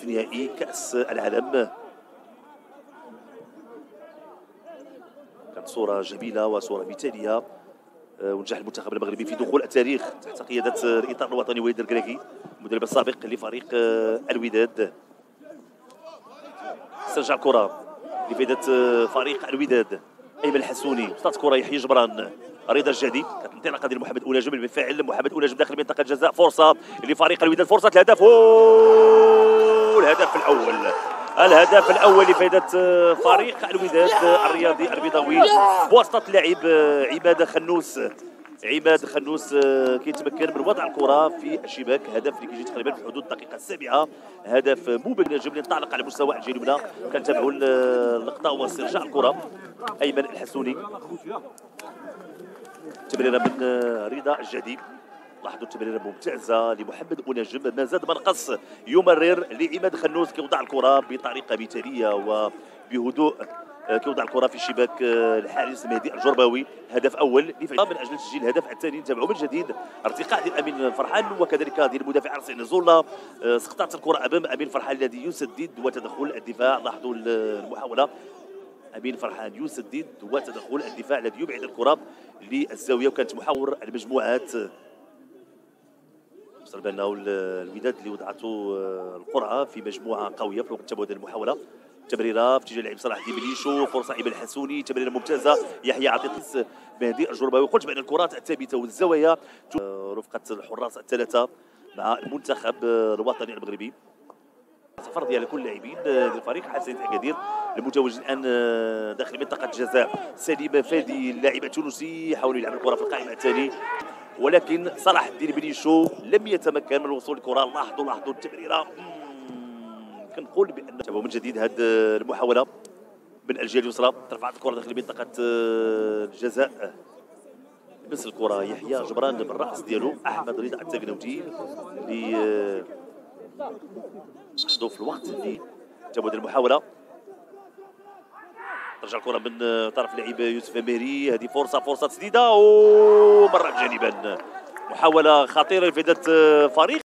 نصف نهائي كأس العالم. كانت صورة جميلة وصورة مثالية، ونجح المنتخب المغربي في دخول التاريخ تحت قيادة الإطار الوطني وليد الكراكي المدرب السابق لفريق الوداد. استرجع الكرة لفائدة فريق الوداد. أيمن الحسوني، وسط كرة يحيى جبران، رضا الجهدي، كانت انطلاقة ديال محمد أولاجم بالفعل. محمد أولاجم داخل منطقة الجزاء، فرصة لفريق الوداد، فرصة الهدف، الهدف الأول، الهدف الأول لفائدة فريق الوداد الرياضي البيضاوي بواسطة اللاعب عماد خنوس. عماد خنوس كيتمكن من وضع الكرة في الشباك، هدف اللي كيجي تقريبا في حدود الدقيقة السابعة، هدف مبهر جميل انطلق على مستوى الجهة اليمنى. كنتابعوا اللقطة واسترجاع الكرة. أيمن الحسوني، تمريرة من رضا الجهدي، لاحظوا التمريرة ممتازة لمحمد أوناجم، ما زاد ما نقص، يمرر لعماد خنوس كيوضع الكرة بطريقة مثالية وبهدوء، كيوضع الكرة في شباك الحارس مهدي الجرباوي. هدف أول من أجل تسجيل الهدف الثاني. نتابعوا من جديد ارتقاء ديال أمين فرحان وكذلك ديال المدافع حسين زولا. سقطت الكرة أمام أمين فرحان الذي يسدد وتدخل الدفاع. لاحظوا المحاولة، أمين فرحان يسدد وتدخل الدفاع الذي يبعد الكرة للزاوية، وكانت محاور المجموعات. وصل بالنا الوداد اللي وضعته القرعة في مجموعة قوية في وقت تبادل المحاولة. تمريره في اتجاه اللاعب صلاح الدين بليشو، فرصه ايمن الحسوني، تمريره ممتازه يحيى عطيطيس مهدي الجرباوي. قلت بان الكرات الثابته والزوايا رفقه الحراس الثلاثه مع المنتخب الوطني المغربي. سفر ديال كل اللاعبين للفريق حسن اكادير المتواجد الان داخل منطقه الجزاء. سليم فادي اللاعب التونسي يحاول يلعب الكره في القائمه الثاني، ولكن صلاح الدين بليشو لم يتمكن من الوصول للكره. لاحظوا التمريره، كنقول بان تابعوا من جديد هذه المحاوله من الجهه اليسرى، ترفعت الكره داخل منطقه الجزاء. لمس الكره يحيى جبران بالراس ديالو احمد رضا التقنوتي اللي في الوقت اللي تبادل المحاوله. ترجع الكره من طرف لاعب يوسف ميري، هذه فرصه تسديده ومرت جانبا. محاوله خطيره لفائده فريق